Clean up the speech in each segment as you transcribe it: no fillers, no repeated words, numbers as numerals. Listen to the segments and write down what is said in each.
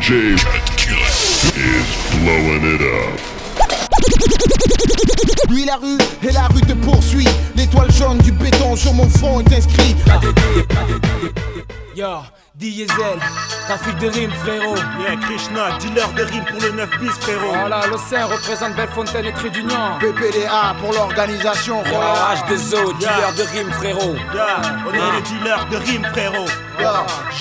DJ is blowing it up. Lui la rue et la rue te poursuit. L'étoile jaune du béton sur mon front est inscrit. Yo, Diesel, trafic de rimes frérot. Yeah, Krishna, dealer de rimes pour le 9 bis frérot. Voilà, le Saint représente Bellefontaine et Trait d'Union. PPDA pour l'organisation. H2O, dealer de rimes frérot. Yeah, on est les dealers de rimes frérot.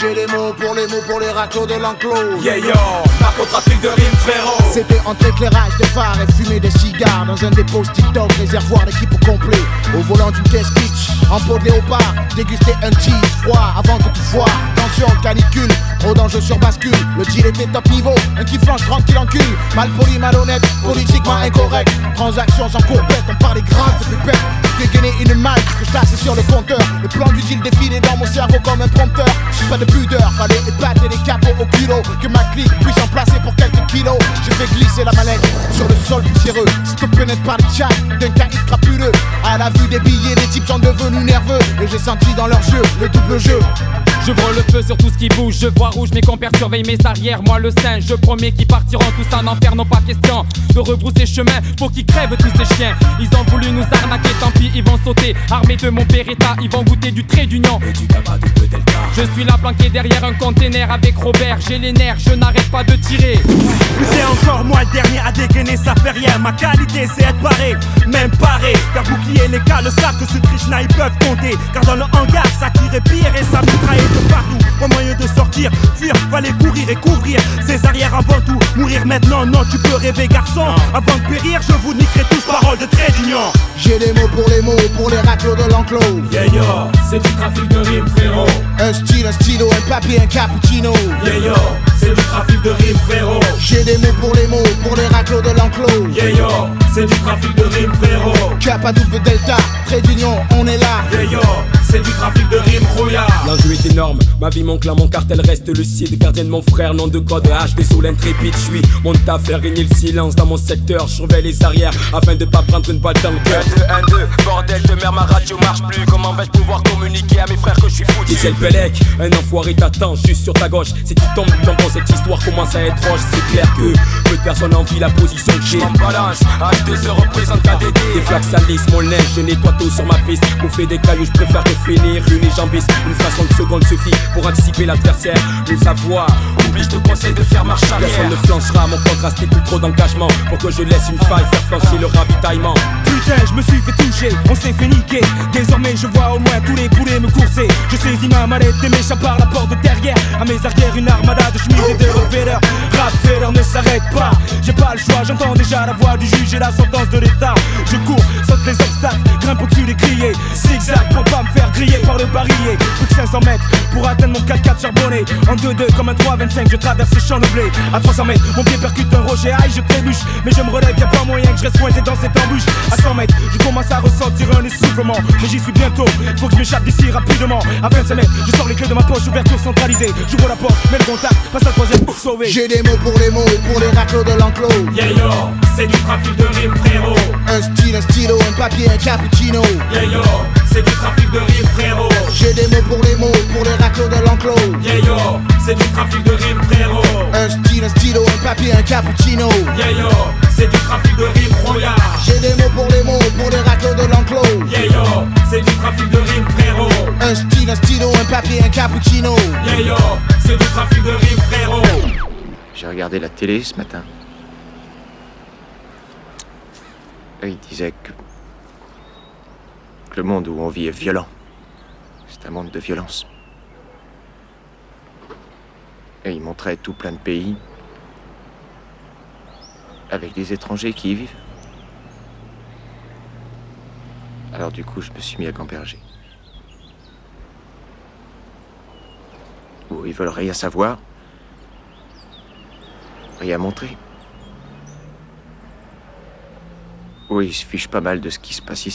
J'ai les mots pour les raclos de l'enclos. Yeah yo, narcotrafic de rimes frérot. C'était entre éclairage de phare et fumée de cigares dans un dépôt TikTok, réservoir d'équipe au complet. Au volant d'une caisse kitsch, en peau de léopard, déguster un cheese froid avant que tout foire. Tension canicule, trop d'enjeux sur bascule. Le deal était top niveau, un qui flanche tranquille en cul. Mal poli, malhonnête, politiquement incorrect. Transaction sans courbette, on parle des grandes pépettes. J'ai gagné une maille que je tassais sur le compteur. Le plan du deal défilait dans mon cerveau comme un prompteur. Pas de pudeur, fallait épater les capots au culot. Que ma clique puisse en placer pour quelques kilos. J'ai fait glisser la mallette sur le sol poussiéreux. Stoppé net par les chats d'un caïd crapuleux. À la vue des billets, les types sont devenus nerveux. Et j'ai senti dans leurs yeux le double jeu. J'ouvre le feu sur tout ce qui bouge, je vois rouge, mes compères surveillent mes arrières. Moi le singe, je promets qu'ils partiront tous en enfer, non pas question de rebrousser chemin, faut qu'ils crèvent tous ces chiens. Ils ont voulu nous arnaquer, tant pis, ils vont sauter. Armés de mon Beretta, ils vont goûter du Trait d'Union et du tabac de Peu Delta. Je suis là planqué derrière un container avec Robert, j'ai les nerfs, je n'arrête pas de tirer. C'est encore moi le dernier à dégainer, ça fait rien. Ma qualité c'est être paré, même paré. Car bouclier les gars le savent que ce Krishna ils peuvent compter. Car dans le hangar ça tirait pire et ça mitraillait de partout. Pas moyen de sortir, fuir, fallait courir et couvrir ses arrières avant tout. Mourir maintenant, non tu peux rêver garçon. Avant de périr je vous niquerai tous, paroles de Trait d'Union. J'ai des mots pour les raclos de l'enclos. Yeah yo, c'est du trafic de rimes frérot. Un style, un stylo, un papier, un cappuccino. Yeah yo, c'est du trafic de rimes frérot. J'ai des mots pour les raclos de l'enclos. Yeah yo, c'est du trafic de rimes frérot. Kappa double delta, Trait d'Union, on est là. Yeah yo, c'est du trafic de rimes rouillard. L'enjeu est énorme, ma vie, mon clan, mon cartel reste lucide. Gardien de mon frère, nom de code H, des saules intrépides. J'suis mon taf, faire régner le silence dans mon secteur. J'surveille les arrières afin de pas prendre une balle dans le cœur. 1, 2, bordel de merde, ma radio marche plus. Comment vais-je pouvoir communiquer à mes frères que je suis foutu? C'est le Pélec, un enfoiré t'attend juste sur ta gauche. Si tu tombes du tampon, cette histoire commence à être roche. C'est clair que peu de personnes envient la position que j'ai. J'm'en balance, H2E représente KDD. Des flaques salissent mon linge, je nettoie tout sur ma piste. Bouffer des cailloux, j'préfère te finir une jambiste. Une fraction de seconde suffit pour anticiper l'adversaire. Nous savoir, Oublie, je te conseille de faire marche arrière. personne ne flanchera, mon contraste et plus trop d'engagement. Pour que je laisse une faille faire flancher le ravitaillement. Putain, je me suis fait toucher, on s'est fait niquer. Désormais je vois au moins tous les poulets me courser. Je saisis ma mallette et m'échappe par la porte de derrière. À mes arrières une armada de chemises et de revealers. Rap ne s'arrête pas, j'ai pas le choix. J'entends déjà la voix du juge et la sentence de l'état. Je cours, saute les obstacles, grimpe au-dessus des grillés. Zigzag pour pas me faire griller par le barillet. Plus que 500 mètres pour atteindre mon 4x4 charbonné. En 2-2 comme un 3-25 je traverse les champs de blé. À 300 mètres mon pied percute un rocher. Aïe je trébuche, mais je me relève, y'a pas moyen que je reste coincé dans cette embûche. À 100 mètres je commence à ressentir un essoufflement. Mais j'y suis bientôt, faut que je m'échappe d'ici rapidement. À 25 mètres je sors les clés de ma poche, ouverture centralisée. J'ouvre la porte, mets le contact, passe la troisième pour sauver. J'ai des mots pour les raclos de l'enclos. Yeah yo, c'est du trafic de rimes frérot. Un style, un stylo, un papier, un cappuccino. Yeah yo, c'est du trafic de rimes frérot. J'ai des mots pour les raclos de l'enclos. Yeah yo, c'est du trafic de rimes frérot. Un style, un stylo, un papier, un cappuccino. Yeah yo, c'est du trafic de rimes rouillard. J'ai des mots pour les raclos de l'enclos. Yeah yo, c'est du trafic de rimes frérot. Un style, un stylo, un papier, un cappuccino. Yeah yo, c'est du trafic de rimes frérot. J'ai regardé la télé ce matin. Et il disait que le monde où on vit est violent. C'est un monde de violence. Et il montrait tout plein de pays avec des étrangers qui y vivent. Alors du coup, je me suis mis à gamberger. Où ils veulent rien savoir, rien montrer. Oui, ils se fichent pas mal de ce qui se passe ici.